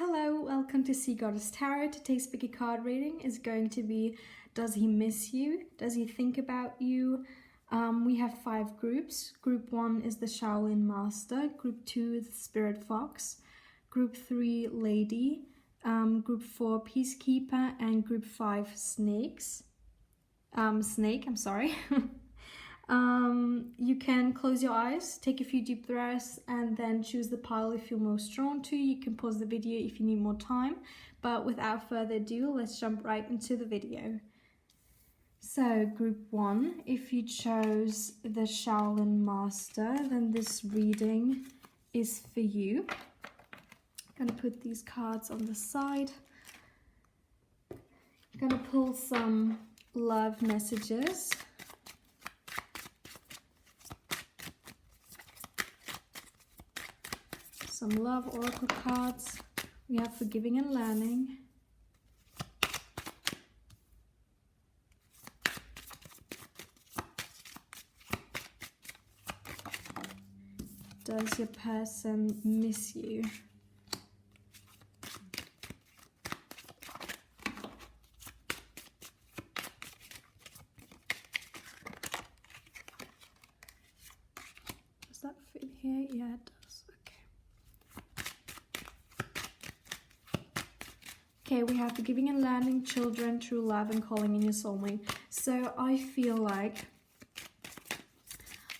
Hello, welcome to Sea Goddess Tarot. Today's spooky card reading is going to be, does he miss you? Does he think about you? We have 5 groups. Group 1 is the Shaolin Master. Group 2 is the Spirit Fox. Group 3, Lady. Group 4, Peacekeeper. And Group 5, Snake, I'm sorry. You can close your eyes, take a few deep breaths, and then choose the pile you feel most drawn to. You can pause the video if you need more time, but without further ado, let's jump right into the video. So group 1, if you chose the Shaolin Master, then this reading is for you. I'm gonna put these cards on the side. I'm gonna pull some love messages. Some love oracle cards. We have forgiving and learning. Does your person miss you? Does that fit here? Yeah, it does. Okay, we have forgiving and learning, children, true love, and calling in your soulmate. So I feel like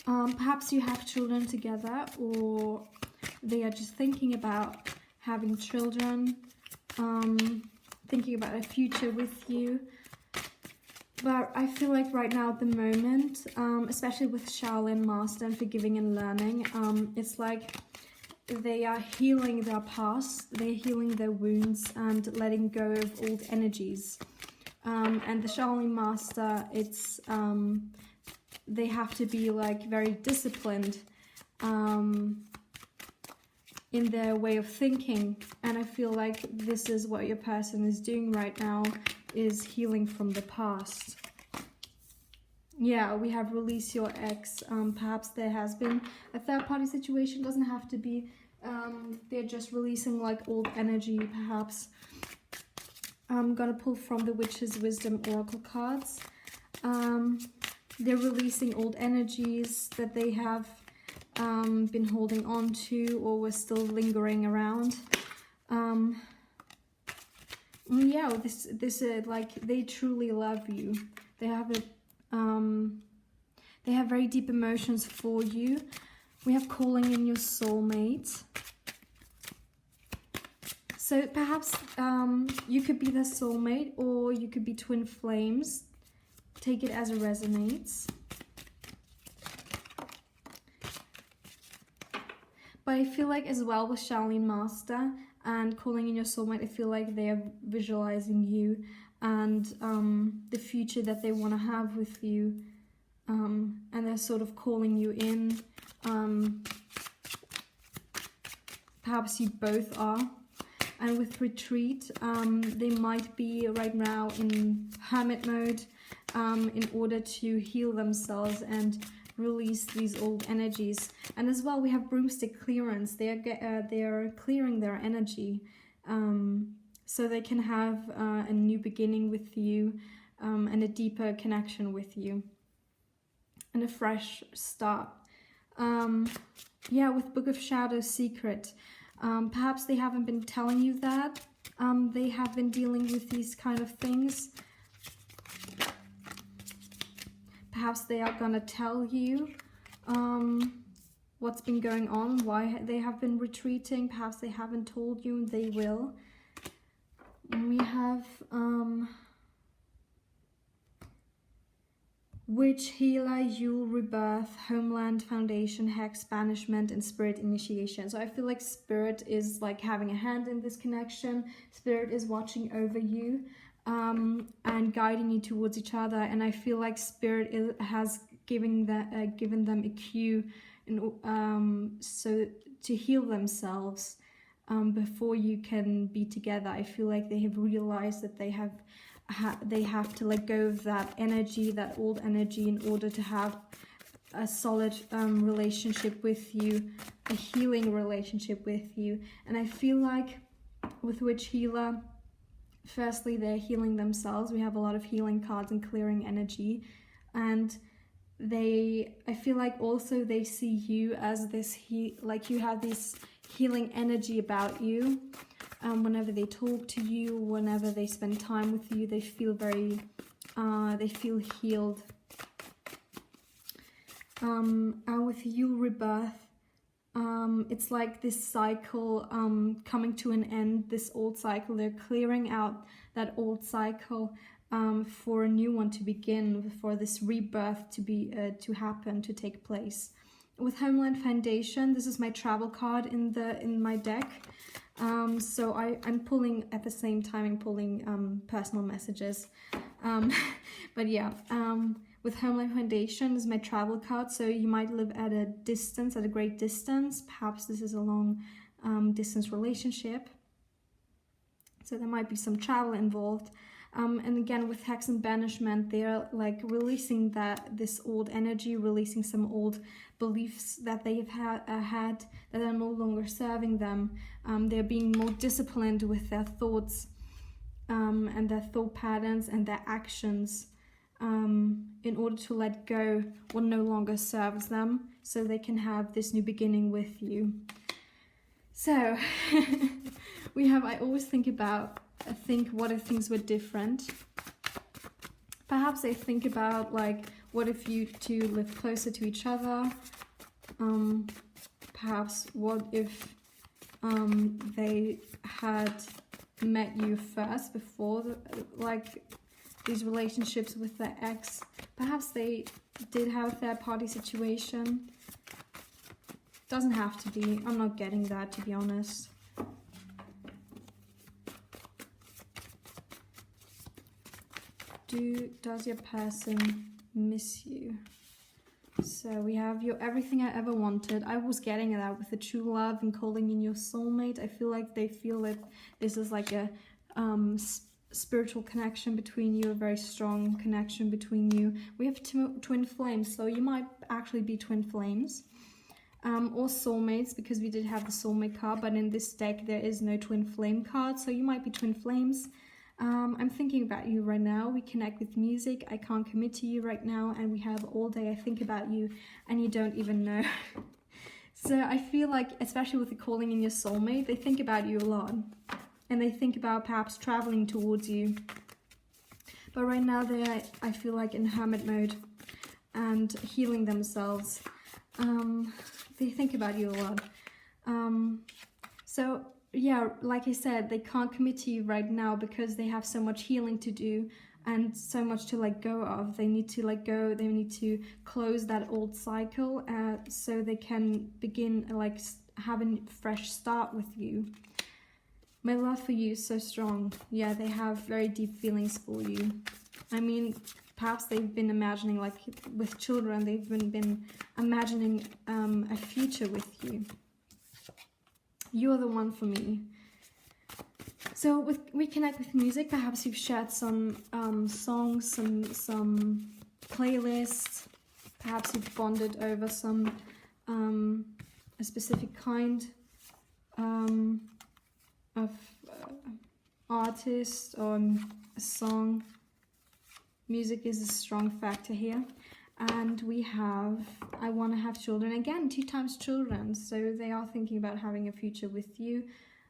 perhaps you have children together, or they are just thinking about having children, thinking about a future with you. But I feel like right now at the moment, especially with Shaolin Master and forgiving and learning, it's like they are healing their past, they're healing their wounds and letting go of old energies. And the Shaolin Master, it's they have to be like very disciplined in their way of thinking. And I feel like this is what your person is doing right now, is healing from the past. Yeah, we have release your ex. Perhaps there has been a third-party situation. Doesn't have to be. They're just releasing like old energy, perhaps. I'm gonna pull from the Witch's Wisdom Oracle cards. They're releasing old energies that they have been holding on to, or were still lingering around. Yeah, this is like they truly love you. They have a they have very deep emotions for you. We have calling in your soulmate. So perhaps you could be the soulmate, or you could be twin flames. Take it as it resonates. But I feel like as well with Shaolin Master and calling in your soulmate, I feel like they are visualizing you and the future that they want to have with you, and they're sort of calling you in. Perhaps you both are. And with retreat, they might be right now in hermit mode in order to heal themselves and release these old energies. And as well, we have broomstick clearance. They are clearing their energy, so they can have a new beginning with you, and a deeper connection with you, and a fresh start. Yeah, with Book of Shadows secret, perhaps they haven't been telling you that. They have been dealing with these kind of things. Perhaps they are gonna tell you what's been going on, why they have been retreating. Perhaps they haven't told you, and they will. And we have Witch, Healer, Yule, Rebirth, Homeland, Foundation, Hex, Banishment, and Spirit Initiation. So I feel like Spirit is like having a hand in this connection. Spirit is watching over you and guiding you towards each other. And I feel like Spirit has given them a cue so to heal themselves before you can be together. I feel like they have realized that they have to let go of that energy, that old energy, in order to have a solid relationship with you, a healing relationship with you. And I feel like with which healer. Firstly, they're healing themselves. We have a lot of healing cards and clearing energy, and I feel like also they see you as this like you have this healing energy about you. Whenever they talk to you, whenever they spend time with you, they feel very they feel healed. And with you, rebirth, it's like this cycle coming to an end, this old cycle. They're clearing out that old cycle for a new one to begin, for this rebirth to happen, to take place. With Homeland Foundation, this is my travel card in my deck. So I'm pulling at the same time, I'm pulling personal messages. But yeah, with Homeland Foundation is my travel card. So you might live at a distance, at a great distance. Perhaps this is a long distance relationship. So there might be some travel involved. And again, with Hex and Banishment, they're like releasing this old energy, releasing some old beliefs that they've had that are no longer serving them. They're being more disciplined with their thoughts and their thought patterns and their actions in order to let go what no longer serves them, so they can have this new beginning with you. So I always think what if things were different. Perhaps they think about like, what if you two live closer to each other? Perhaps what if they had met you first before like these relationships with their ex. Perhaps they did have a third party situation. Doesn't have to be. I'm not getting that, to be honest. Does your person miss you? So we have your everything I ever wanted. I was getting that with the true love and calling in your soulmate. I feel like they feel that this is like a spiritual connection between you, a very strong connection between you. We have twin flames, so you might actually be twin flames. Or soulmates, because we did have the soulmate card, but in this deck there is no twin flame card, so you might be twin flames. I'm thinking about you right now. We connect with music. I can't commit to you right now, and we have all day I think about you and you don't even know. So I feel like, especially with the calling in your soulmate, they think about you a lot, and they think about perhaps traveling towards you. But right now I feel like in hermit mode and healing themselves. They think about you a lot. So yeah, like I said, they can't commit to you right now because they have so much healing to do and so much to let go of. They need to let go, they need to close that old cycle so they can begin like have a fresh start with you. My love for you is so strong. Yeah, they have very deep feelings for you. I mean, perhaps they've been imagining, like with children, they've been imagining a future with you. You're the one for me. So we connect with music. Perhaps you've shared some songs, some playlists. Perhaps you've bonded over some a specific kind of artist or a song. Music is a strong factor here. And we have, I want to have children. Again, 2 times children. So they are thinking about having a future with you.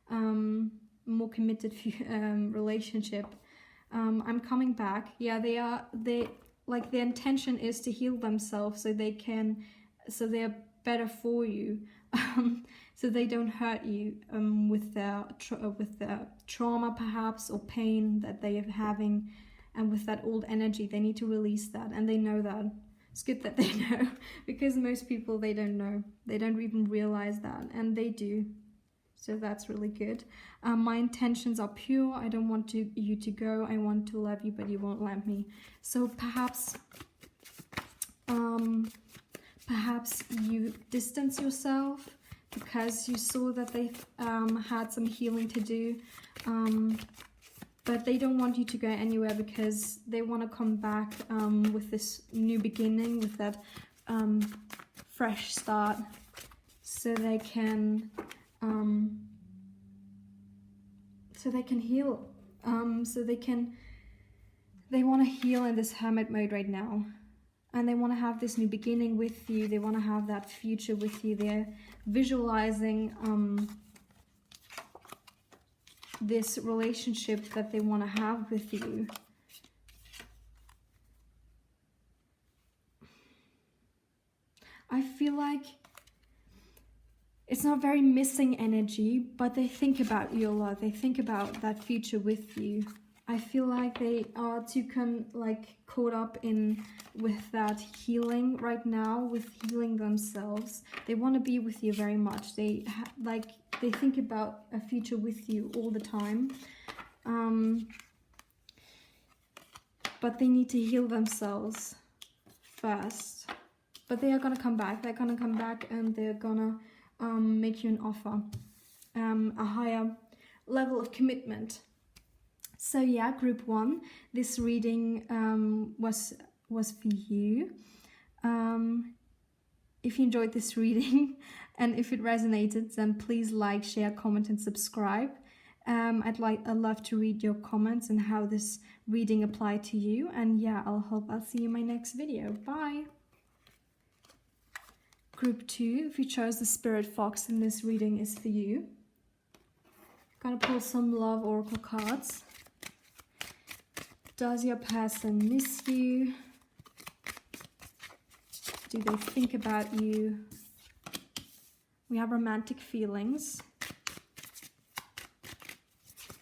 More committed relationship. I'm coming back. Yeah, like their intention is to heal themselves so they're better for you. So they don't hurt you with their trauma perhaps, or pain that they are having. And with that old energy, they need to release that, and they know that. It's good that they know, because most people, they don't know. They don't even realize that, and they do. So that's really good. My intentions are pure. I don't want you to go. I want to love you, but you won't let me. So perhaps you distance yourself because you saw that they had some healing to do. But they don't want you to go anywhere because they want to come back with this new beginning, with that fresh start, so they can so they can heal. They want to heal in this hermit mode right now. And they want to have this new beginning with you. They want to have that future with you. They're visualizing this relationship that they want to have with you. I feel like it's not very missing energy, but they think about you a lot. They think about that future with you. I feel like they are too caught up with that healing right now, with healing themselves. They want to be with you very much. They think about a future with you all the time. But they need to heal themselves first. But they are gonna come back. They're gonna come back and they're gonna make you an offer, a higher level of commitment. So yeah, group 1, this reading was for you. If you enjoyed this reading and if it resonated, then please like, share, comment and subscribe. I'd love to read your comments and how this reading applied to you. And yeah, I'll see you in my next video. Bye. Group 2, if you chose the Spirit Fox in this reading, is for you. Gonna pull some love oracle cards. Does your person miss you? Do they think about you? We have romantic feelings.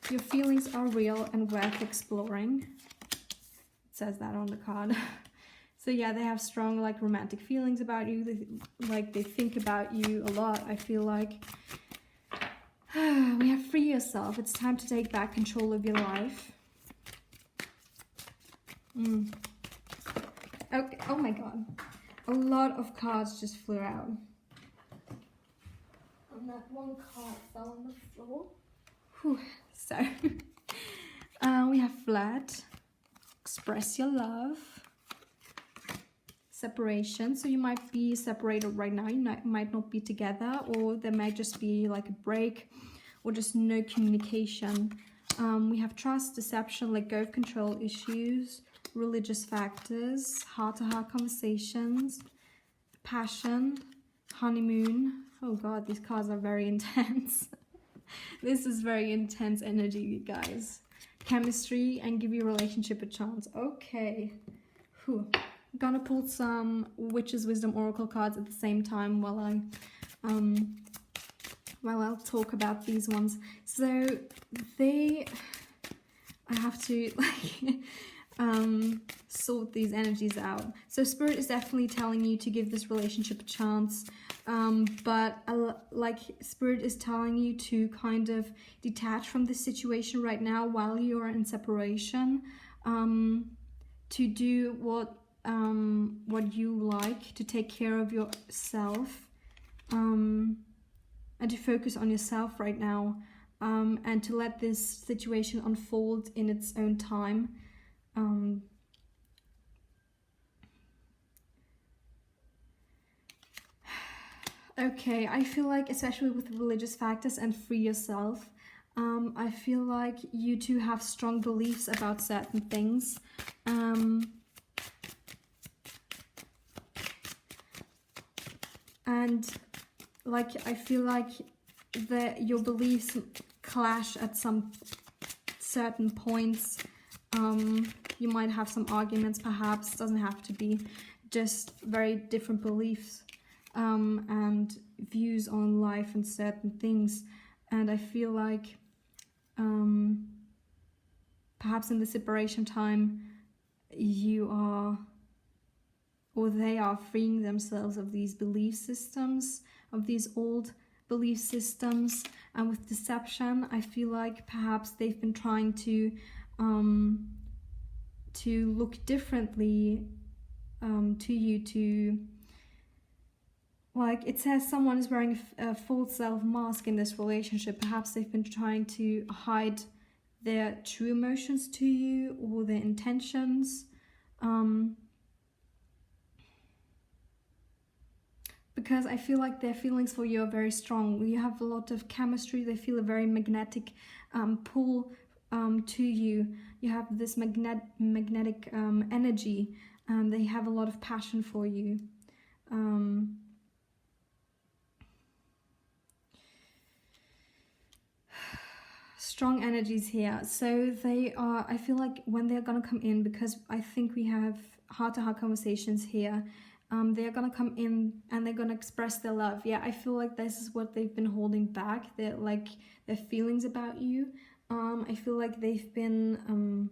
Your feelings are real and worth exploring. It says that on the card. So yeah, they have strong romantic feelings about you. They think about you a lot. I feel like we have free yourself. It's time to take back control of your life. Okay. Oh my god. A lot of cards just flew out. And that one card fell on the floor. Whew. So, we have flirt. Express your love. Separation. So you might be separated right now. You might not be together. Or there might just be a break. Or just no communication. We have trust, deception, let go of control issues. Religious factors, heart-to-heart conversations, passion, honeymoon. Oh god, these cards are very intense. This is very intense energy, you guys. Chemistry and give your relationship a chance. Okay. Whew. I'm gonna pull some Witch's Wisdom Oracle cards at the same time while I'll talk about these ones. So I have to sort these energies out. So Spirit is definitely telling you to give this relationship a chance, but Spirit is telling you to kind of detach from this situation right now while you are in separation, to do what you like, to take care of yourself, and to focus on yourself right now, and to let this situation unfold in its own time. Okay, I feel like, especially with religious factors and free yourself, I feel like you two have strong beliefs about certain things. And I feel like your beliefs clash at some certain points. You might have some arguments, perhaps. Doesn't have to be, just very different beliefs and views on life and certain things. And I feel like perhaps in the separation time you are, or they are, freeing themselves of these belief systems, of these old belief systems. And with deception, I feel like perhaps they've been trying to look differently to you, to it says someone is wearing a false self mask in this relationship. Perhaps they've been trying to hide their true emotions to you or their intentions. because I feel like their feelings for you are very strong. You have a lot of chemistry. They feel a very magnetic pull to you. You have this magnetic energy. They have a lot of passion for you. Strong energies here. So they are, I feel like when they're gonna come in, because I think we have heart-to-heart conversations here, they're gonna come in and they're gonna express their love. Yeah, I feel like this is what they've been holding back. They're like their feelings about you. I feel like they've been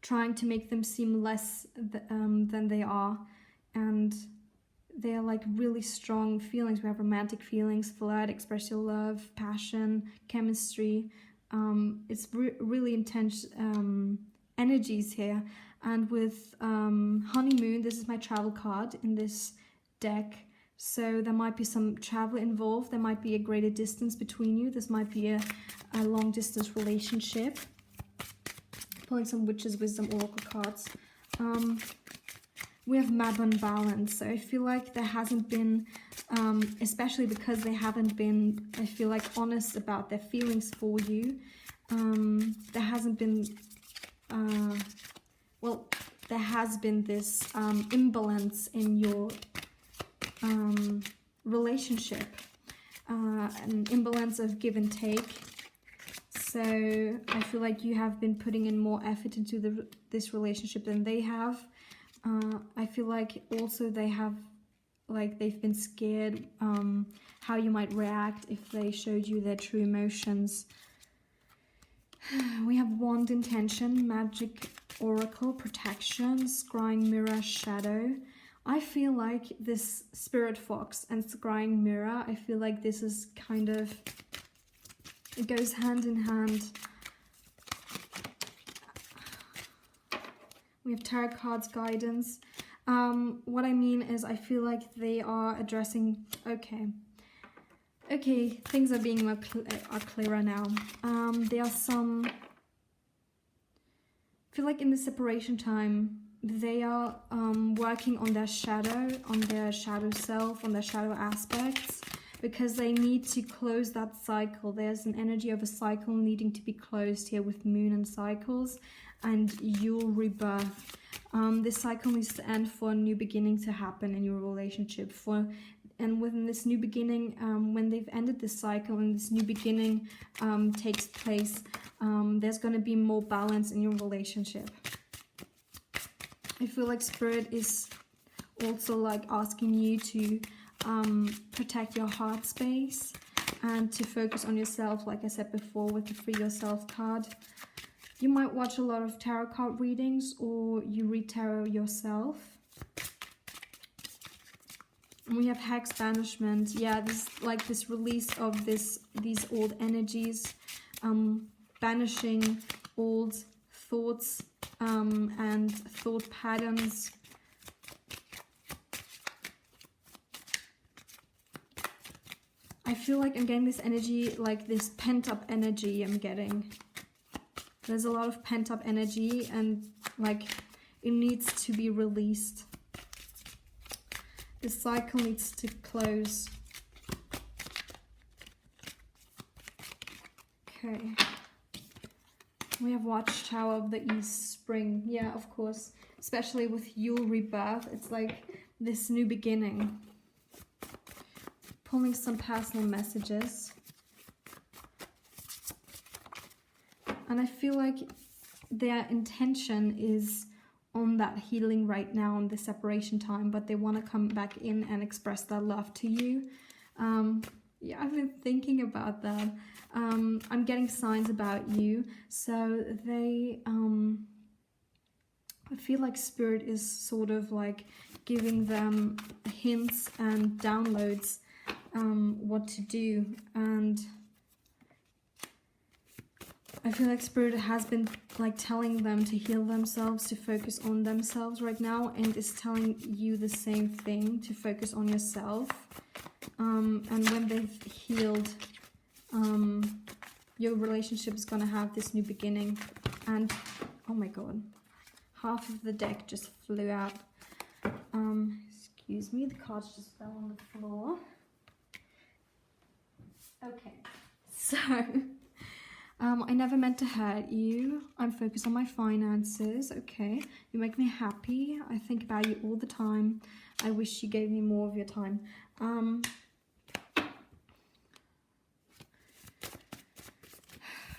trying to make them seem less than they are, and they're like really strong feelings. We have romantic feelings, flirt, express your love, passion, chemistry. It's really intense energies here. And with honeymoon, this is my travel card in this deck. So there might be some travel involved. There might be a greater distance between you. This might be a long distance relationship. Pulling some Witch's Wisdom Oracle cards. We have map and balance. So I feel like there hasn't been, especially because they haven't been, I feel like, honest about their feelings for you. There hasn't been, well, there has been this imbalance in your relationship, an imbalance of give and take. So I feel like you have been putting in more effort into this relationship than they have. I feel like also they have, like, they've been scared how you might react if they showed you their true emotions. We have Wand, Intention, Magic, Oracle, Protection, Scrying Mirror, Shadow. I feel like this Spirit Fox and Scrying Mirror, I feel like this is kind of, it goes hand in hand. We have Tarot cards, Guidance. What I mean is I feel like they are addressing, okay, things are being are clearer now. There are some, I feel like in the separation time, they are working on their shadow self, on their shadow aspects, because they need to close that cycle. There's an energy of a cycle needing to be closed here with moon and cycles and Yule rebirth. This cycle needs to end for a new beginning to happen in your relationship. And within this new beginning, when they've ended this cycle and this new beginning takes place, there's going to be more balance in your relationship. I feel like Spirit is also like asking you to protect your heart space and to focus on yourself, like I said before with the Free Yourself card. You might watch a lot of tarot card readings, or you read tarot yourself. And we have Hex, Banishment. Yeah, this like this release of these old energies, banishing old thoughts and thought patterns. I feel like I'm getting this energy, like this pent-up energy I'm getting. There's a lot of pent-up energy and like it needs to be released. The cycle needs to close. Okay. We have Watchtower of the East, Spring. Yeah, of course. Especially with Yule rebirth. It's like this new beginning. Pulling some personal messages. And I feel like their intention is on that healing right now in the separation time, but they want to come back in and express their love to you. Yeah, I've been thinking about that. I'm getting signs about you. So they, I feel like Spirit is sort of like giving them hints and downloads what to do. And I feel like Spirit has been like telling them to heal themselves, to focus on themselves right now, and is telling you the same thing, to focus on yourself. And when they've healed, your relationship is going to have this new beginning. And oh my god, half of the deck just flew out. Excuse me, the cards just fell on the floor. Okay, so I never meant to hurt you. I'm focused on my finances. Okay, you make me happy. I think about you all the time. I wish you gave me more of your time.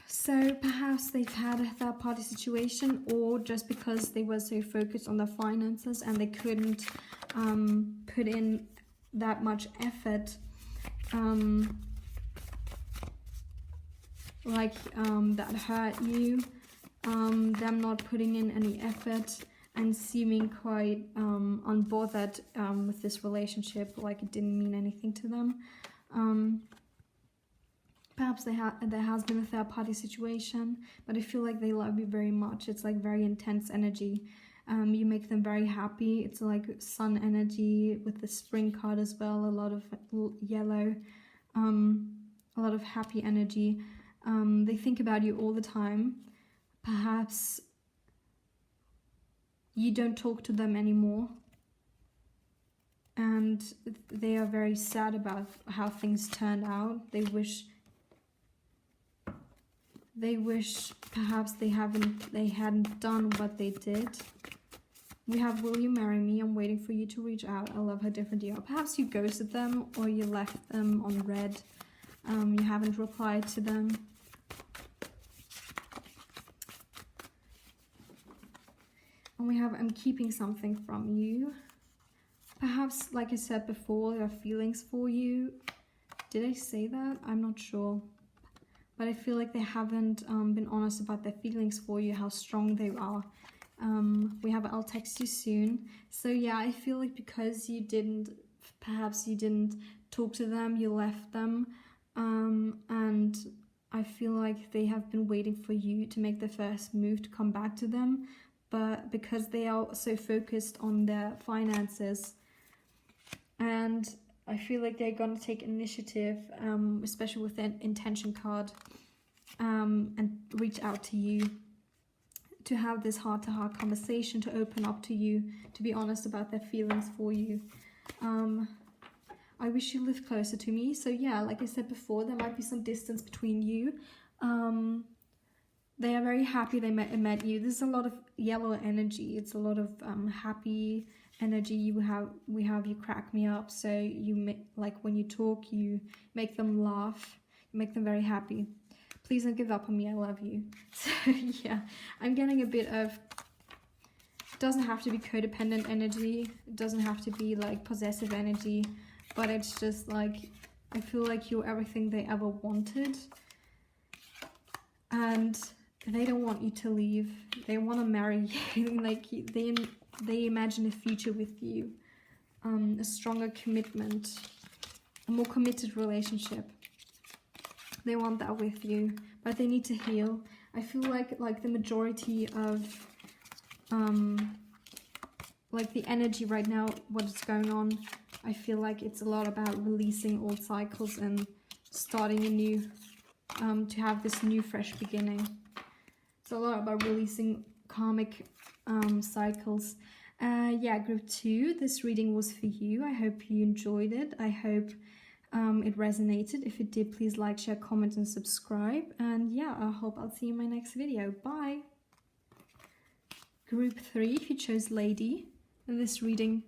So perhaps they've had a third-party situation, or just because they were so focused on their finances and they couldn't put in that much effort, that hurt you, them not putting in any effort and seeming quite unbothered with this relationship, like it didn't mean anything to them. Perhaps there has been a third-party situation, but I feel like they love you very much. It's like very intense energy. You make them very happy. It's like sun energy with the spring card as well. A lot of yellow, a lot of happy energy. They think about you all the time. Perhaps you don't talk to them anymore, and they are very sad about how things turned out. They wish perhaps they hadn't done what they did. We have, will you marry me? I'm waiting for you to reach out. I love her different you. Perhaps you ghosted them, or you left them on red. You haven't replied to them. And we have, I'm keeping something from you. Perhaps, like I said before, there are feelings for you. Did I say that? I'm not sure. But I feel like they haven't been honest about their feelings for you, how strong they are. We have, I'll text you soon. So yeah, I feel like because perhaps you didn't talk to them, you left them. And I feel like they have been waiting for you to make the first move to come back to them. But because they are so focused on their finances, and I feel like they're going to take initiative, especially with the intention card, and reach out to you to have this heart-to-heart conversation, to open up to you, to be honest about their feelings for you. I wish you lived closer to me. So yeah, like I said before, there might be some distance between you. They are very happy they met you. There's a lot of yellow energy. It's a lot of happy energy. We have you crack me up. So you like when you talk, you make them laugh. You make them very happy. Please don't give up on me. I love you. So yeah, I'm getting a bit of. It doesn't have to be codependent energy. It doesn't have to be like possessive energy, but it's just like I feel like you're everything they ever wanted, and they don't want you to leave. They want to marry you. Like they imagine a future with you, a stronger commitment, a more committed relationship. They want that with you, but they need to heal. I feel like the majority of like the energy right now, what is going on, I feel like it's a lot about releasing old cycles and starting a new, to have this new fresh beginning. It's a lot about releasing karmic cycles. Yeah, group 2, this reading was for you. I hope you enjoyed it. I hope it resonated. If it did, please like, share, comment, and subscribe. And yeah, I hope I'll see you in my next video. Bye! Group 3, if you chose Lady, this reading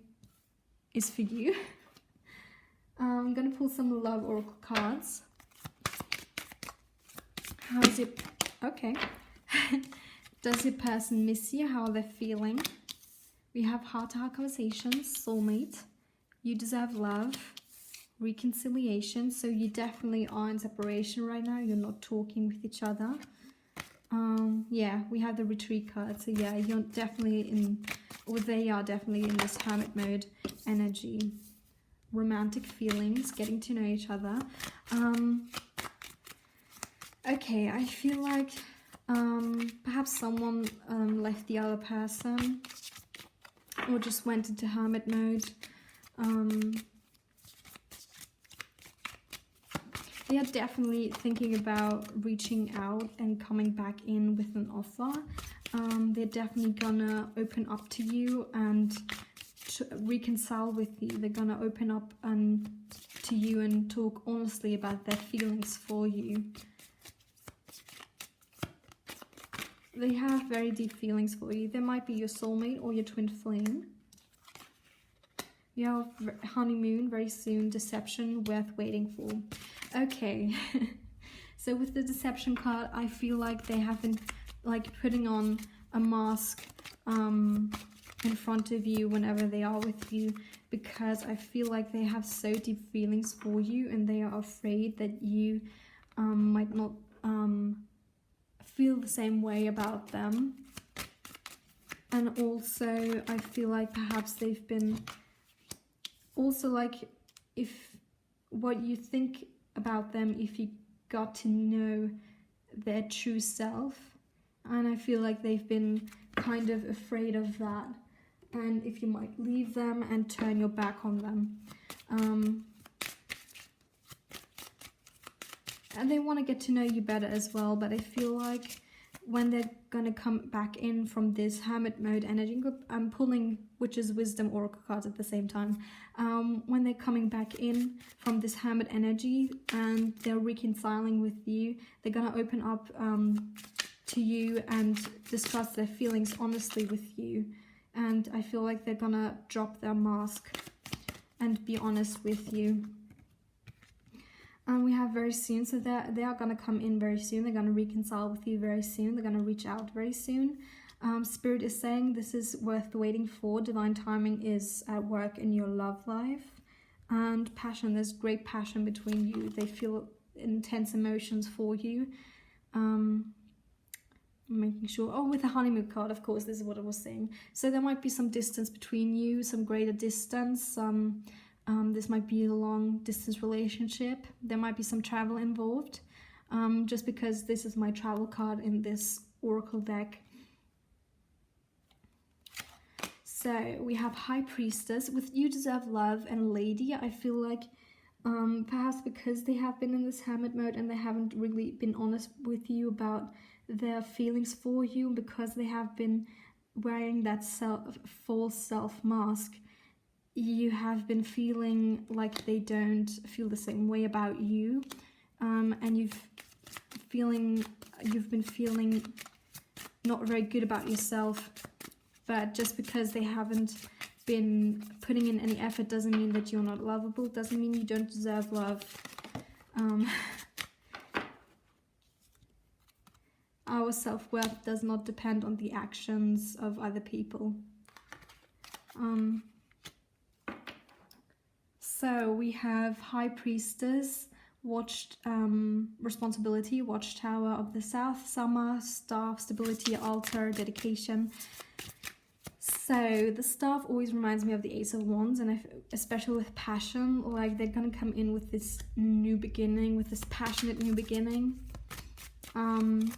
is for you. I'm gonna pull some love oracle cards. How is it? Okay. Does your person miss you? How are they feeling? We have heart-to-heart conversations, soulmate. You deserve love, reconciliation. So you definitely are in separation right now. You're not talking with each other. Yeah, we have the retreat card. So yeah, you're definitely in, or they are definitely in this hermit mode energy. Romantic feelings, getting to know each other. Okay, I feel like perhaps someone left the other person or just went into hermit mode. They are definitely thinking about reaching out and coming back in with an offer. They're definitely gonna open up to you and reconcile with you. They're gonna open up to you and talk honestly about their feelings for you. They have very deep feelings for you. They might be your soulmate or your twin flame. You have honeymoon very soon, deception worth waiting for. Okay, so with the deception card, I feel like they have been like putting on a mask in front of you whenever they are with you, because I feel like they have so deep feelings for you and they are afraid that you might not feel the same way about them. And also I feel like perhaps they've been also like, if what you think about them, if you got to know their true self, and I feel like they've been kind of afraid of that, and if you might leave them and turn your back on them. And they want to get to know you better as well, but I feel like when they're going to come back in from this hermit mode energy, I'm pulling Witch's Wisdom Oracle cards at the same time. When they're coming back in from this hermit energy and they're reconciling with you, they're going to open up to you and discuss their feelings honestly with you. And I feel like they're going to drop their mask and be honest with you. And we have very soon, so they are going to come in very soon. They're going to reconcile with you very soon. They're going to reach out very soon. Spirit is saying this is worth waiting for. Divine timing is at work in your love life. And passion, there's great passion between you. They feel intense emotions for you. Making sure, oh, with the honeymoon card, of course, this is what I was saying. So there might be some distance between you, some greater distance, this might be a long distance relationship. There might be some travel involved, just because this is my travel card in this oracle deck. So we have High Priestess. With You Deserve Love and Lady, I feel like perhaps because they have been in this hermit mode and they haven't really been honest with you about their feelings for you, because they have been wearing that false self mask, you have been feeling like they don't feel the same way about you, and you've been feeling not very good about yourself. But just because they haven't been putting in any effort doesn't mean that you're not lovable, doesn't mean you don't deserve love. Our self-worth does not depend on the actions of other people. So we have High Priestess, Responsibility, Watchtower of the South, Summer, Staff, Stability, Altar, Dedication. So the staff always reminds me of the Ace of Wands, and especially with passion, like they're gonna come in with this new beginning, with this passionate new beginning. And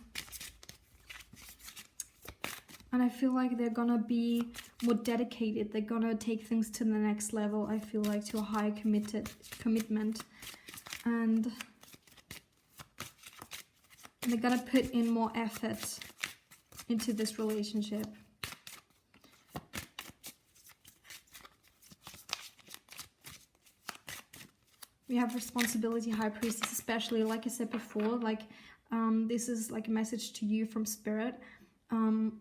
I feel like they're gonna be more dedicated. They're gonna take things to the next level. I feel like to a higher commitment, and they're gonna put in more effort into this relationship. We have Responsibility, High Priestess, especially like I said before, like this is like a message to you from Spirit.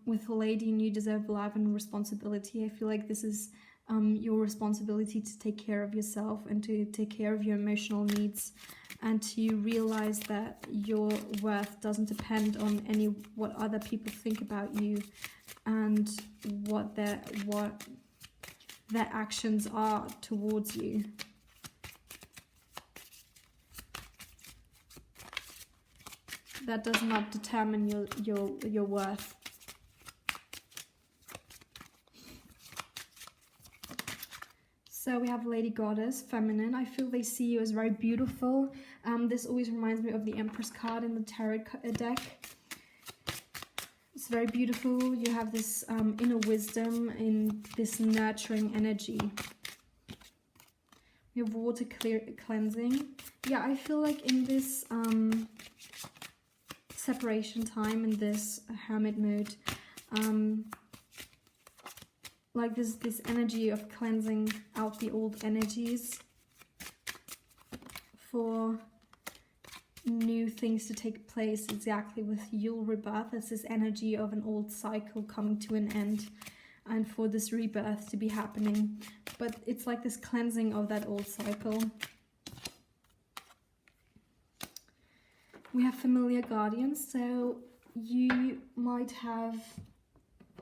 With Lady, You Deserve Love and Responsibility, I feel like this is your responsibility to take care of yourself and to take care of your emotional needs, and to realize that your worth doesn't depend on what other people think about you and what their actions are towards you. That does not determine your worth. So we have Lady Goddess, Feminine. I feel they see you as very beautiful. This always reminds me of the Empress card in the tarot deck. It's very beautiful. You have this inner wisdom in this nurturing energy. You have water cleansing. Yeah, I feel like in this separation time, in this hermit mode, like this energy of cleansing out the old energies for new things to take place exactly with Yule rebirth. It's this energy of an old cycle coming to an end and for this rebirth to be happening. But it's like this cleansing of that old cycle. We have familiar guardians, so you might have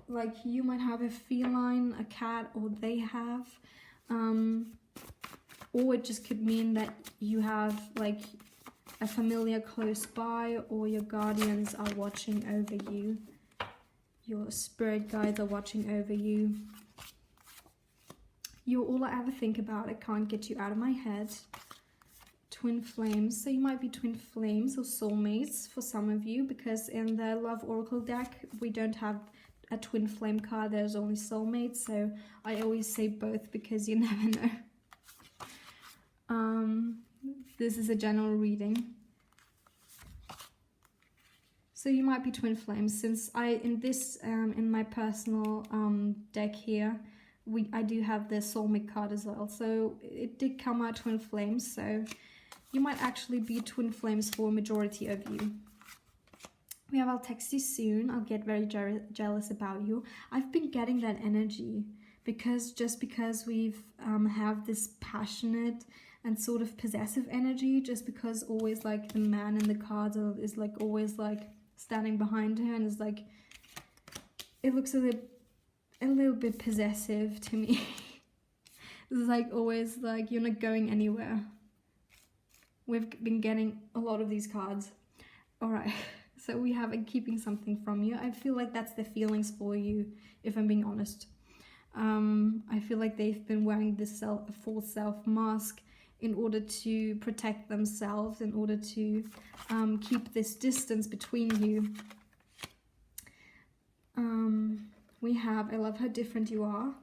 a feline, a cat, or they have, or it just could mean that you have like a familiar close by, or your guardians are watching over you. Your spirit guides are watching over you. You're all I ever think about. I can't get you out of my head. Twin flames. So you might be twin flames or soulmates for some of you, because in the Love Oracle deck, we don't have a twin flame card. There's only soulmates. So I always say both because you never know. This is a general reading. So you might be twin flames. Since in my personal deck here, I do have the soulmate card as well. So it did come out twin flames. So you might actually be twin flames for a majority of you. We have I'll text you soon. I'll get very jealous about you. I've been getting that energy because we've have this passionate and sort of possessive energy, just because always like the man in the cards is like always like standing behind her, and is like, it looks a little bit possessive to me. It's like always like you're not going anywhere. We've been getting a lot of these cards. All right, so we have keeping something from you. I feel like that's the feelings for you, if I'm being honest. I feel like they've been wearing this false self mask in order to protect themselves, in order to keep this distance between you. We have, I love how different you are.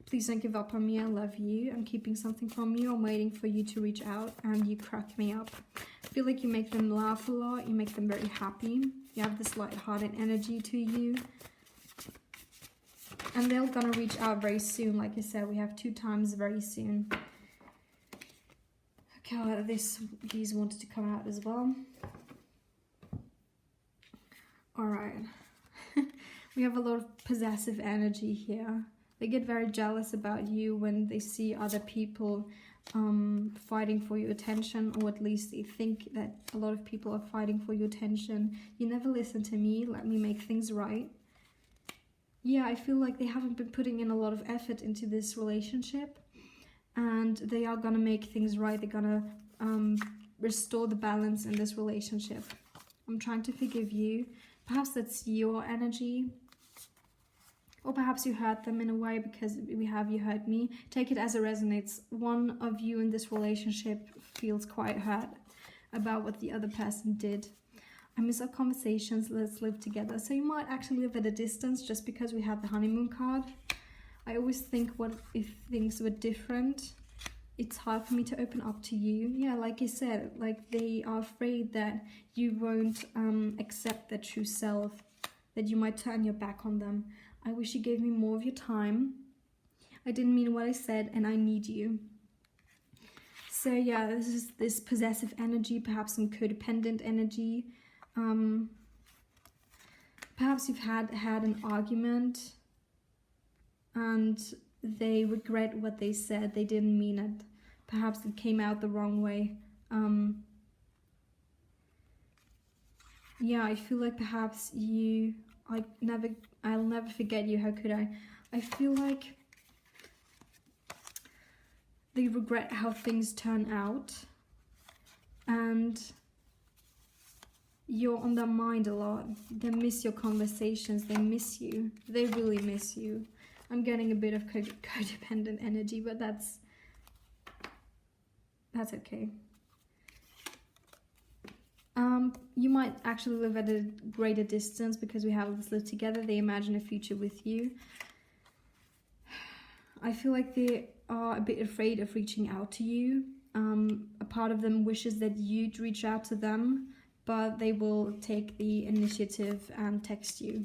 Please don't give up on me, I love you. I'm keeping something from you, I'm waiting for you to reach out, and you crack me up. I feel like you make them laugh a lot, you make them very happy. You have this light-hearted energy to you. And they're gonna reach out very soon. Like I said, we have 2 times very soon. Okay, these wanted to come out as well. Alright. We have a lot of possessive energy here. They get very jealous about you when they see other people fighting for your attention, or at least they think that a lot of people are fighting for your attention. You never listen to me, let me make things right. Yeah, I feel like they haven't been putting in a lot of effort into this relationship, and they are gonna make things right. They're gonna restore the balance in this relationship. I'm trying to forgive you. Perhaps that's your energy, or perhaps you hurt them in a way, because we have you hurt me. Take it as it resonates. One of you in this relationship feels quite hurt about what the other person did. I miss our conversations, let's live together. So you might actually live at a distance just because we have the honeymoon card. I always think, what if things were different? It's hard for me to open up to you. Yeah, like I said, like they are afraid that you won't accept their true self, that you might turn your back on them. I wish you gave me more of your time. I didn't mean what I said, and I need you. So yeah, this is this possessive energy, perhaps some codependent energy. Perhaps you've had an argument and they regret what they said. They didn't mean it. Perhaps it came out the wrong way. Yeah, I feel like perhaps I'll never forget you. How could I? I feel like they regret how things turn out, and you're on their mind a lot. They miss your conversations. They miss you. They really miss you. I'm getting a bit of codependent energy, but that's okay. You might actually live at a greater distance because we have this live together. They imagine a future with you. I feel like they are a bit afraid of reaching out to you. A part of them wishes that you'd reach out to them, but they will take the initiative and text you.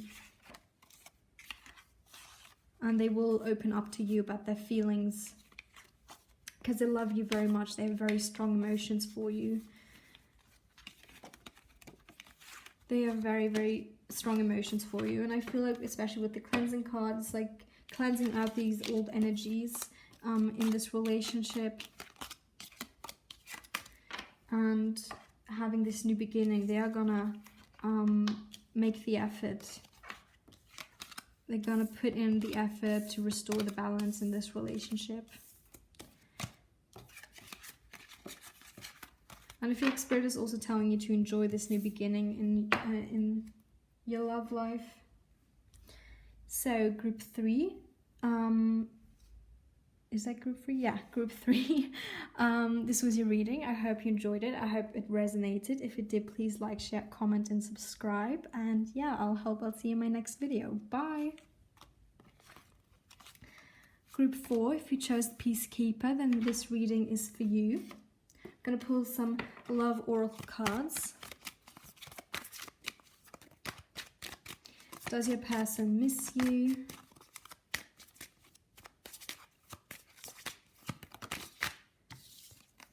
and they will open up to you about their feelings because they love you very much. They have very strong emotions for you. They have very, very strong emotions for you. And I feel like, especially with the cleansing card, it's like cleansing out these old energies in this relationship. And having this new beginning. They are gonna make the effort. They're gonna put in the effort to restore the balance in this relationship. And I feel like Spirit is also telling you to enjoy this new beginning in your love life. So group 3, is that group 3? Yeah, group 3. This was your reading. I hope you enjoyed it. I hope it resonated. If it did, please like, share, comment, and subscribe. And yeah, I'll see you in my next video. Bye. Group 4, if you chose the Peacekeeper, then this reading is for you. I'm gonna pull some love oracle cards. Does your person miss you?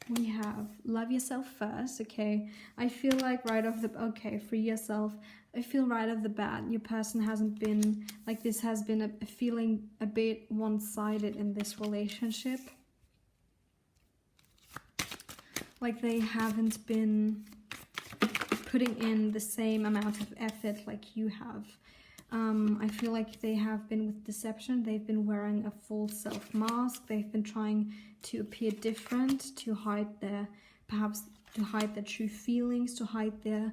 We have love yourself first. Okay, I feel like right off the free yourself. I feel right off the bat your person hasn't been like this, has been a feeling a bit one-sided in this relationship. Like they haven't been putting in the same amount of effort like you have. I feel like they have been with deception. They've been wearing a full self mask. They've been trying to appear different, to hide their, perhaps to hide their true feelings, to hide their,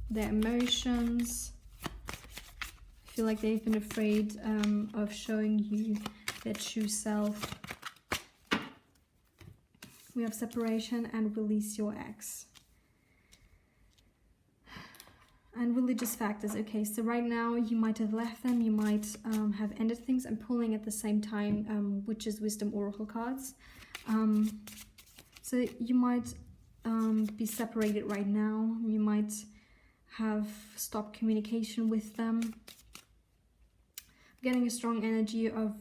their emotions. I feel like they've been afraid of showing you their true self. We have separation and release your ex. And religious factors. Okay, so right now you might have left them, you might have ended things. I'm pulling at the same time Witch's Wisdom Oracle cards. So you might be separated right now. You might have stopped communication with them. I'm getting a strong energy of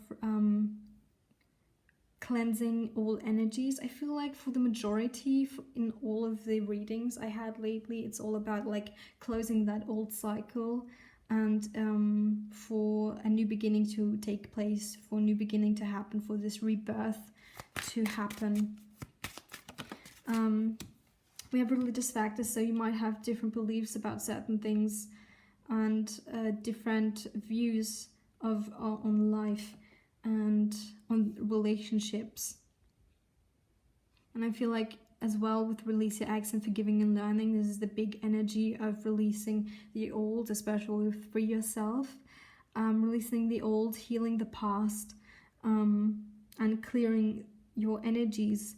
cleansing all energies. I feel like for the majority in all of the readings I had lately, it's all about like closing that old cycle and for a new beginning to take place, for a new beginning to happen, for this rebirth to happen. We have religious factors, so you might have different beliefs about certain things and different views of on life and on relationships. And I feel like as well with release your ex and forgiving and learning, this is the big energy of releasing the old, especially with free yourself, releasing the old, healing the past, and clearing your energies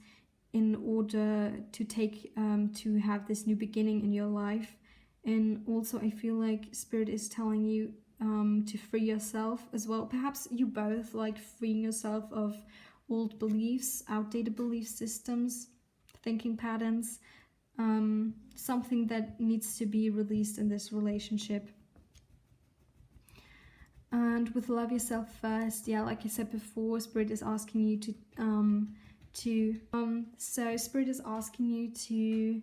in order to take to have this new beginning in your life. And also I feel like Spirit is telling you to free yourself as well. Perhaps you both, like freeing yourself of old beliefs, outdated belief systems, thinking patterns, something that needs to be released in this relationship. And with love yourself first, yeah, like I said before, Spirit is asking you so Spirit is asking you to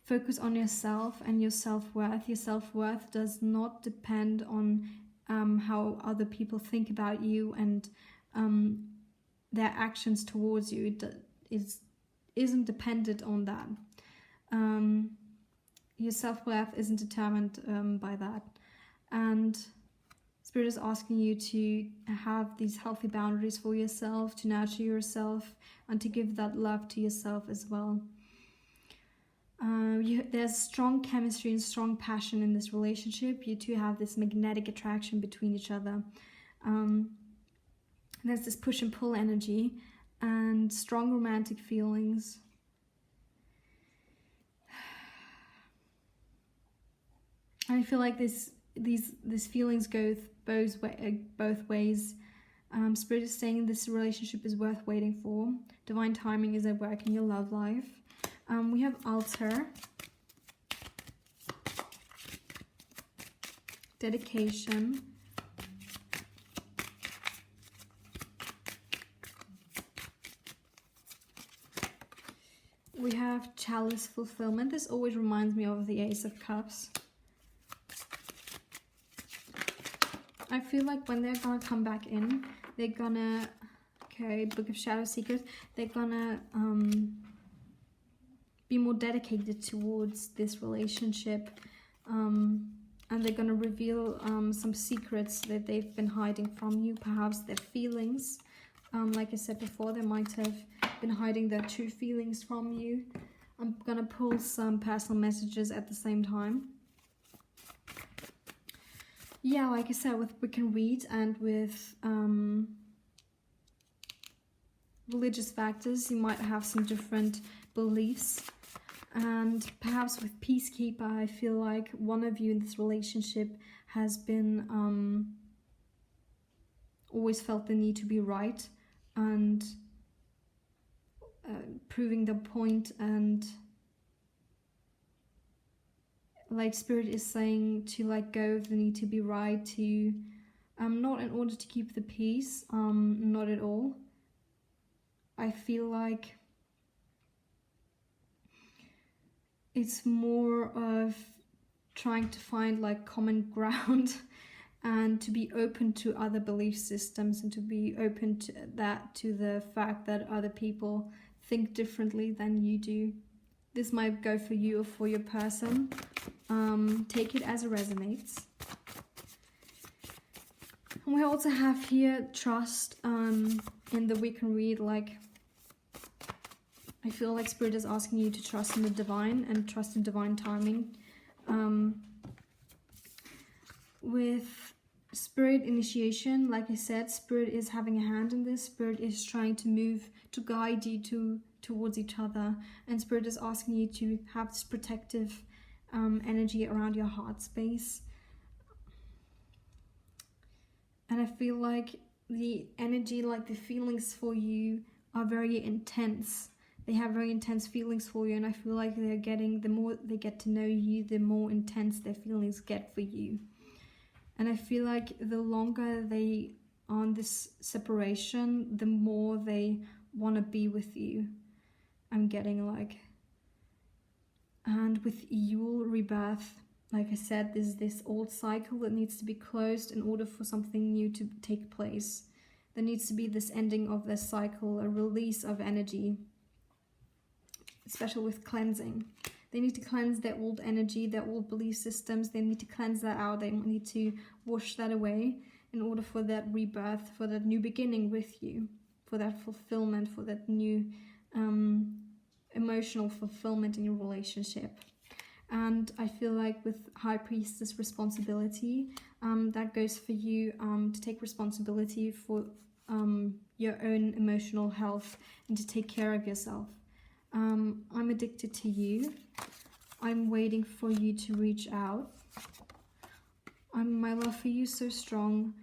focus on yourself and your self-worth. Your self-worth does not depend on how other people think about you and their actions towards you. It isn't dependent on that. Your self-worth isn't determined by that. And Spirit is asking you to have these healthy boundaries for yourself, to nurture yourself, and to give that love to yourself as well. There's strong chemistry and strong passion in this relationship. You two have this magnetic attraction between each other. There's this push and pull energy and strong romantic feelings. I feel like these feelings go both ways. Spirit is saying this relationship is worth waiting for. Divine timing is at work in your love life. We have altar. dedication, we have chalice fulfillment. This always reminds me of the Ace of Cups. I feel like when they're gonna come back in, they're gonna, okay, Book of Shadow Secrets, they're gonna be more dedicated towards this relationship, and they're gonna reveal some secrets that they've been hiding from you, perhaps their feelings. Like I said before, they might have been hiding their true feelings from you. I'm gonna pull some personal messages at the same time. Yeah, like I said, with Wiccan Read and with religious factors, you might have some different beliefs. And perhaps with Peacekeeper, I feel like one of you in this relationship has been always felt the need to be right and proving the point, and like Spirit is saying to let go of the need to be right, to not in order to keep the peace, not at all. I feel like it's more of trying to find like common ground and to be open to other belief systems, and to be open to that, to the fact that other people think differently than you do. This might go for you or for your person. Take it as it resonates. And we also have here trust in the Wiccan Read. Like, I feel like Spirit is asking you to trust in the divine and trust in divine timing. With Spirit initiation, like I said, Spirit is having a hand in this. Spirit is trying to move, to guide you towards each other. And Spirit is asking you to have this protective energy around your heart space. And I feel like the energy, like the feelings for you are very intense. They have very intense feelings for you, and I feel like they're getting, the more they get to know you, the more intense their feelings get for you. And I feel like the longer they are on this separation, the more they want to be with you. I'm getting like, and with Yule rebirth, like I said, there's this old cycle that needs to be closed in order for something new to take place. There needs to be this ending of this cycle, a release of energy, especially with cleansing. They need to cleanse their old energy, their old belief systems. They need to cleanse that out. They need to wash that away in order for that rebirth, for that new beginning with you, for that fulfillment, for that new emotional fulfillment in your relationship. And I feel like with High Priestess responsibility, that goes for you to take responsibility for your own emotional health and to take care of yourself. I'm addicted to you. I'm waiting for you to reach out. My love for you is so strong.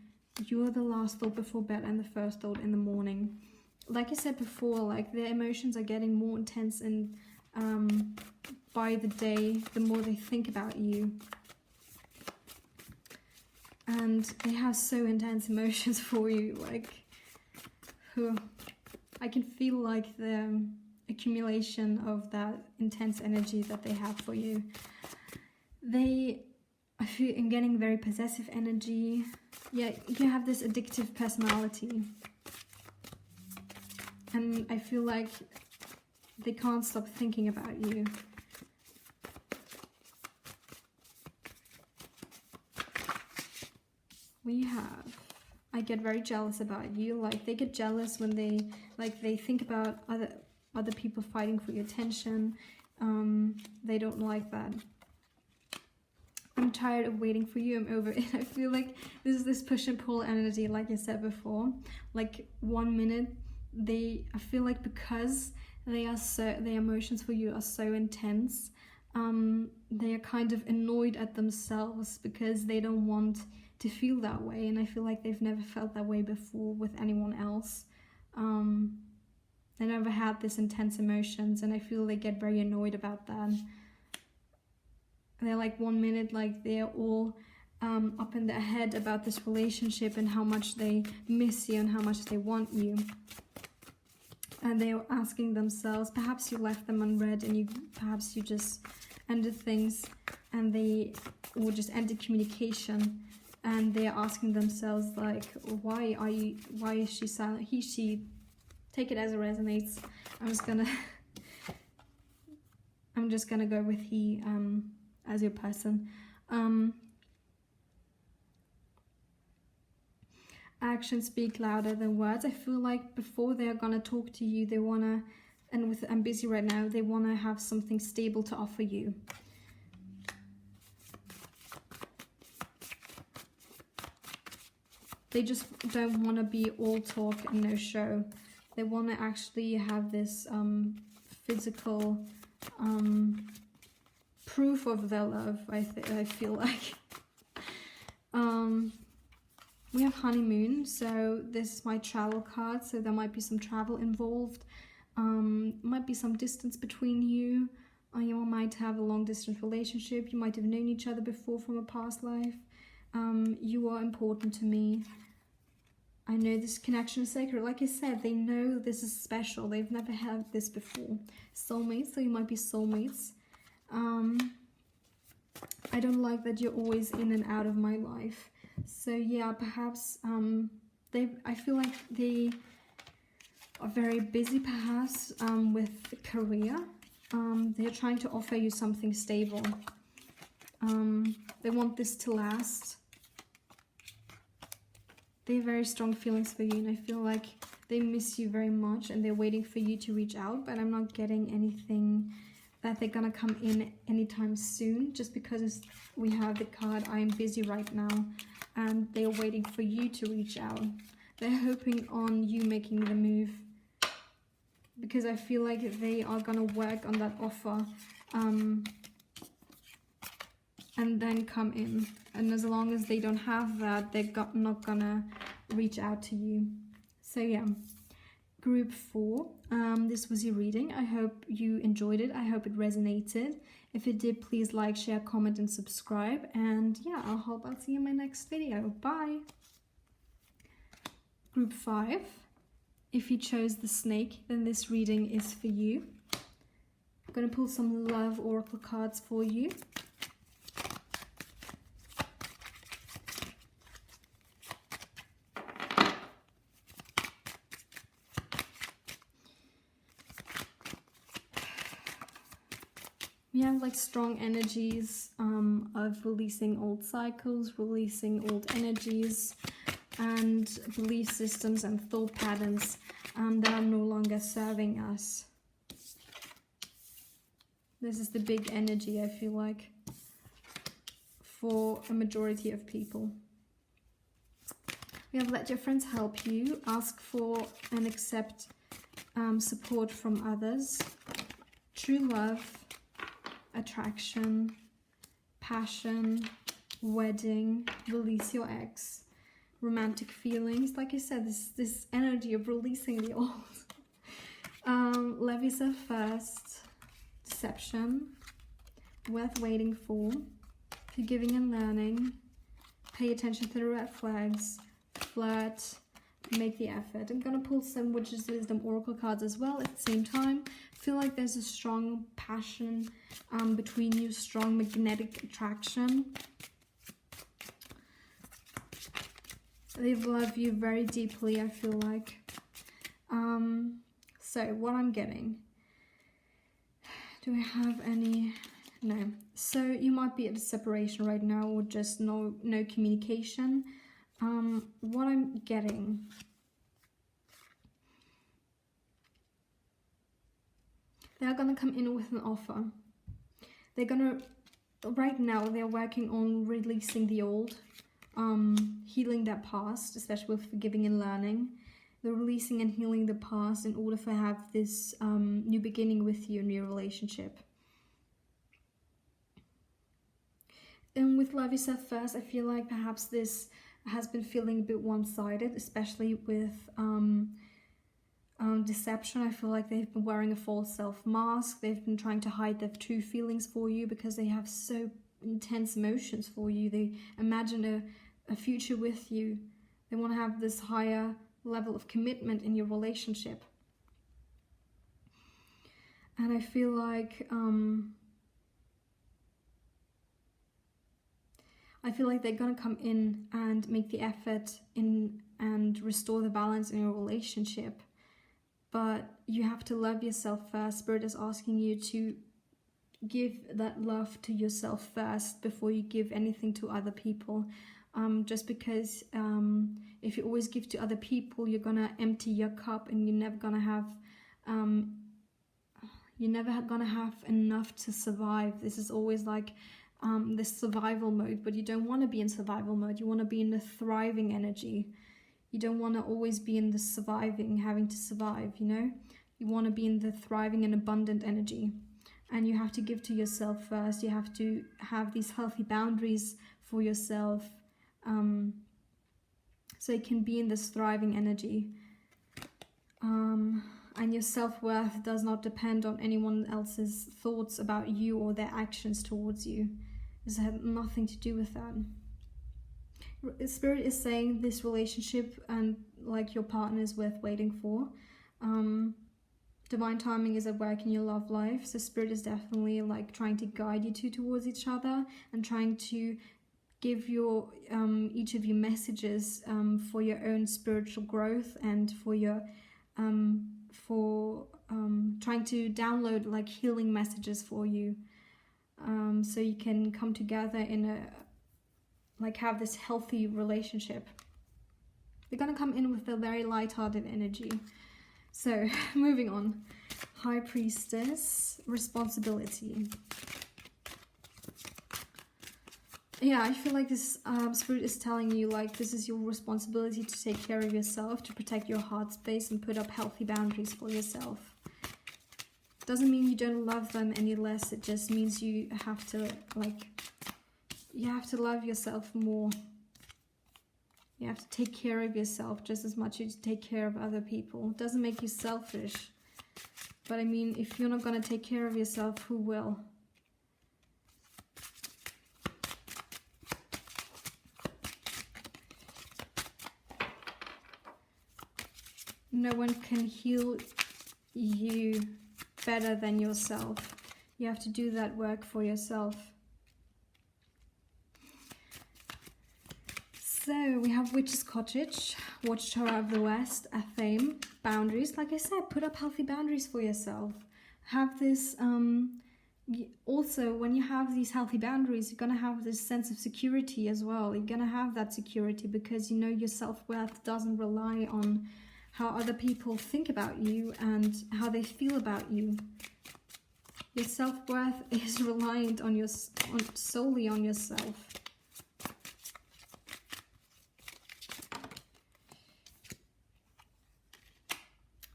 You are the last thought before bed and the first thought in the morning. Like I said before, like their emotions are getting more intense, and by the day, the more they think about you. And they have so intense emotions for you. Like, I can feel like the accumulation of that intense energy that they have for you. I feel I'm getting very possessive energy. Yeah, you have this addictive personality. And I feel like they can't stop thinking about you. I get very jealous about you. Like, they get jealous when they think about other people fighting for your attention. They don't like that. I'm tired of waiting for you. I'm over it. I feel like this is this push and pull energy, like I said before. Like 1 minute, I feel like because their emotions for you are so intense, they are kind of annoyed at themselves because they don't want to feel that way. And I feel like they've never felt that way before with anyone else. They never had this intense emotions, and I feel they get very annoyed about that. They're like 1 minute, like they're all up in their head about this relationship and how much they miss you and how much they want you. And they are asking themselves, perhaps you left them unread and perhaps you just ended things and or just ended communication, and they're asking themselves like, why is she silent? She, take it as it resonates. I'm just gonna go with he as your person. Actions speak louder than words. I feel like before they're gonna talk to you, they wanna, and with I'm busy right now, they wanna have something stable to offer you. They just don't want to be all talk and no show. They want to actually have this physical proof of their love, I feel like. We have honeymoon, so this is my travel card, so there might be some travel involved. Might be some distance between you. You might have a long distance relationship. You might have known each other before from a past life. You are important to me. I know this connection is sacred. Like I said, they know this is special. They've never had this before. Soulmates, so you might be soulmates. I don't like that you're always in and out of my life. So yeah, perhaps I feel like they are very busy perhaps with career. They're trying to offer you something stable. They want this to last. They have very strong feelings for you, and I feel like they miss you very much and they're waiting for you to reach out, but I'm not getting anything that they're gonna come in anytime soon, just because we have the card I am busy right now, and they're waiting for you to reach out. They're hoping on you making the move, because I feel like they are gonna work on that offer and then come in. And as long as they don't have that, they're not gonna reach out to you. So yeah, group 4, this was your reading. I hope you enjoyed it. I hope it resonated. If it did, please like, share, comment, and subscribe. And yeah, I hope I'll see you in my next video. Bye. Group 5, if you chose the snake, then this reading is for you. I'm gonna pull some love oracle cards for you. We have like strong energies of releasing old cycles, releasing old energies, and belief systems and thought patterns that are no longer serving us. This is the big energy, I feel like, for a majority of people. We have let your friends help you, ask for and accept support from others, true love, attraction, passion, wedding, release your ex, romantic feelings. Like I said, this energy of releasing the old. Love yourself first, deception, worth waiting for, forgiving and learning, pay attention to the red flags, flirt, make the effort. I'm gonna pull some Witch's Wisdom Oracle cards as well at the same time. I feel like there's a strong passion between you, strong magnetic attraction. They love you very deeply, I feel like. So what I'm getting, do I have any? No. So you might be at a separation right now, or just no communication. What I'm getting, they're gonna come in with an offer. They're gonna, right now they're working on releasing the old, healing their past, especially with forgiving and learning. They're releasing and healing the past in order to have this new beginning with you in your relationship. And with Love Yourself First, I feel like perhaps this has been feeling a bit one-sided, especially with deception. I feel like they've been wearing a false self mask. They've been trying to hide their true feelings for you because they have so intense emotions for you. They imagine a future with you. They want to have this higher level of commitment in your relationship. And I feel like they're gonna come in and make the effort in and restore the balance in your relationship. But you have to love yourself first. Spirit is asking you to give that love to yourself first before you give anything to other people. Just because if you always give to other people, you're gonna empty your cup, and you're never gonna have enough to survive. This is always like this survival mode, but you don't want to be in survival mode. You want to be in the thriving energy. You don't want to always be in the surviving, having to survive, you know? You want to be in the thriving and abundant energy. And you have to give to yourself first. You have to have these healthy boundaries for yourself, so you can be in this thriving energy. And your self-worth does not depend on anyone else's thoughts about you or their actions towards you. This has nothing to do with that. Spirit is saying this relationship and like your partner is worth waiting for. Divine timing is at work in your love life. So Spirit is definitely like trying to guide you two towards each other and trying to give your each of you messages for your own spiritual growth and for your trying to download like healing messages for you, so you can come together in have this healthy relationship. They're gonna come in with a very light-hearted energy. So moving on, High Priestess, responsibility. Yeah, I feel like this Spirit is telling you like this is your responsibility to take care of yourself, to protect your heart space and put up healthy boundaries for yourself. Doesn't mean you don't love them any less. It just means you have to love yourself more. You have to take care of yourself just as much as you take care of other people. It doesn't make you selfish. But I mean, if you're not going to take care of yourself, who will? No one can heal you better than yourself. You have to do that work for yourself. So we have Witch's Cottage, Watchtower of the West, a theme, boundaries. Like I said, put up healthy boundaries for yourself. Have this, also when you have these healthy boundaries, you're gonna have this sense of security as well. You're gonna have that security because you know your self-worth doesn't rely on how other people think about you and how they feel about you. Your self-worth is reliant on solely on yourself.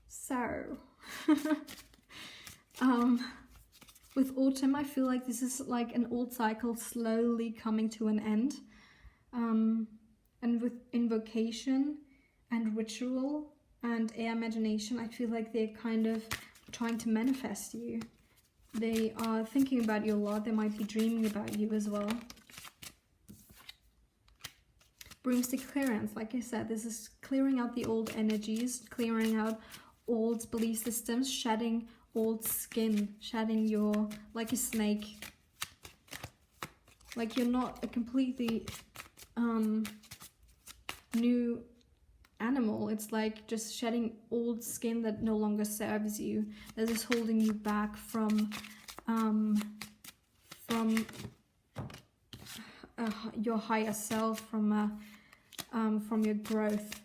So, with autumn, I feel like this is like an old cycle slowly coming to an end. And with invocation and ritual and air imagination, I feel like they're kind of trying to manifest you. They are thinking about you a lot. They might be dreaming about you as well. Broomstick clearance, like I said, this is clearing out the old energies, clearing out old belief systems, shedding old skin, shedding your, like a snake. Like you're not a completely new animal. It's like just shedding old skin that no longer serves you, that is holding you back from your higher self, from your growth.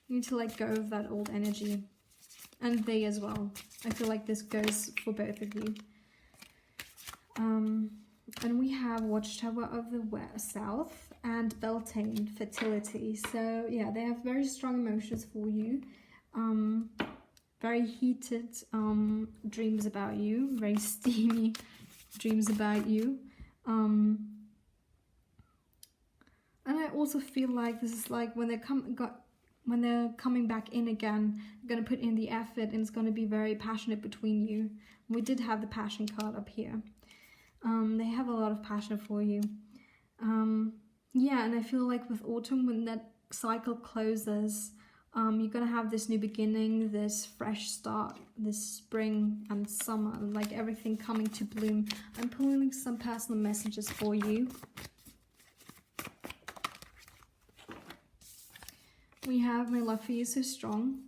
You need to let go of that old energy, and they as well. I feel like this goes for both of you. And we have Watchtower of the South and Beltane, fertility. So yeah, they have very strong emotions for you. Very heated dreams about you, very steamy dreams about you. And I also feel like this is like when they're coming back in again, they're going to put in the effort and it's going to be very passionate between you. We did have the passion card up here. They have a lot of passion for you. Yeah, and I feel like with autumn, when that cycle closes, you're gonna have this new beginning, this fresh start, this spring and summer, like everything coming to bloom. I'm pulling some personal messages for you. We have my love for you so strong.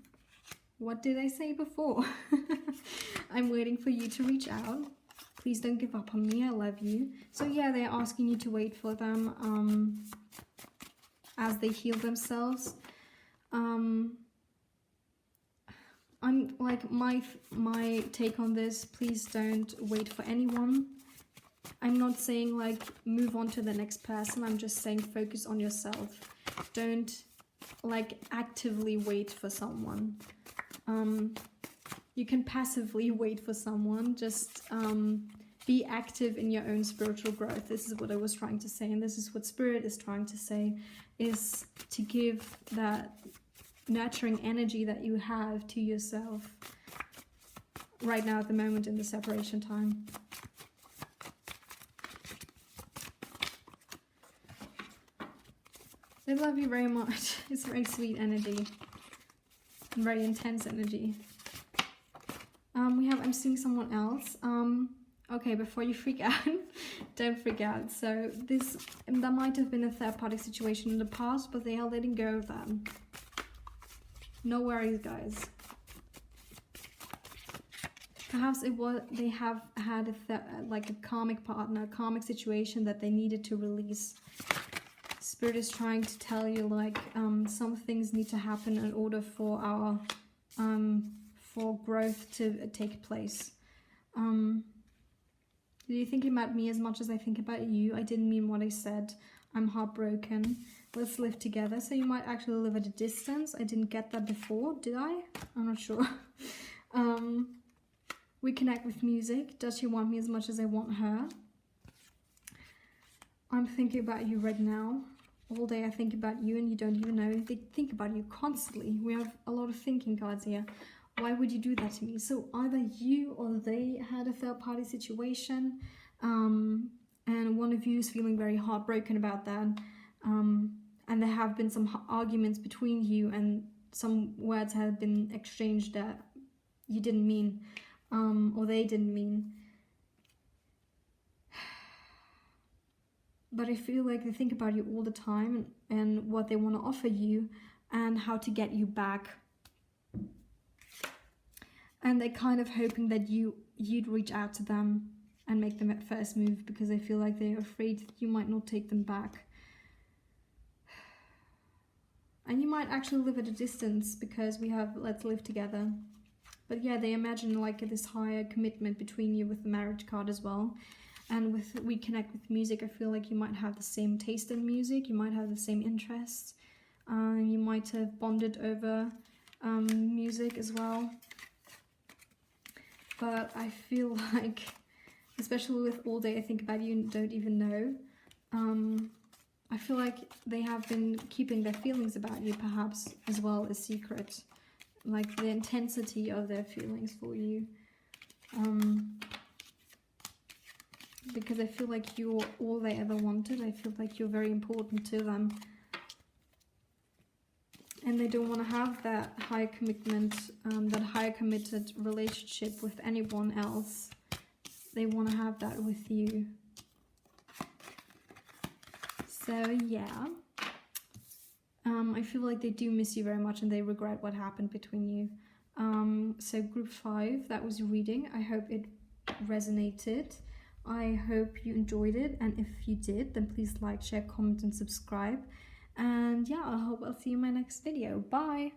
What did I say before? I'm waiting for you to reach out. Please don't give up on me, I love you. So yeah, they're asking you to wait for them as they heal themselves. I'm like, my take on this, please don't wait for anyone. I'm not saying like move on to the next person, I'm just saying focus on yourself. Don't like actively wait for someone. You can passively wait for someone, just be active in your own spiritual growth. This is what I was trying to say, and this is what Spirit is trying to say, is to give that nurturing energy that you have to yourself right now at the moment in the separation time. They love you very much. It's very sweet energy. Very intense energy. We have I'm seeing someone else. Okay, before you freak out, don't freak out. So that might have been a third-party situation in the past, but they are letting go of that. No worries, guys. Perhaps they have had like a karmic partner, a karmic situation that they needed to release. Spirit is trying to tell you like some things need to happen in order for our for growth to take place. You're thinking about me as much as I think about you. I didn't mean what I said. I'm heartbroken. Let's live together. So you might actually live at a distance. I didn't get that before, did I? I'm not sure. We connect with music. Does she want me as much as I want her? I'm thinking about you right now. All day I think about you and you don't even know. They think about you constantly. We have a lot of thinking cards here. Why would you do that to me? So either you or they had a third-party situation, and one of you is feeling very heartbroken about that, and there have been some arguments between you, and some words have been exchanged that you didn't mean, or they didn't mean. But I feel like they think about you all the time and what they want to offer you and how to get you back. And they're kind of hoping that you'd reach out to them and make them at first move, because they feel like they're afraid that you might not take them back. And you might actually live at a distance because we have let's live together. But yeah, they imagine like this higher commitment between you with the marriage card as well. And with we connect with music, I feel like you might have the same taste in music, you might have the same interests, you might have bonded over music as well. But I feel like, especially with all day I think about you and don't even know, I feel like they have been keeping their feelings about you perhaps as well a secret, like the intensity of their feelings for you. Because I feel like you're all they ever wanted. I feel like you're very important to them. And they don't want to have that high commitment, that high committed relationship with anyone else. They want to have that with you. So yeah, I feel like they do miss you very much and they regret what happened between you. So group 5, that was your reading. I hope it resonated. I hope you enjoyed it, and if you did, then please like, share, comment and subscribe. And yeah, I hope I'll see you in my next video. Bye!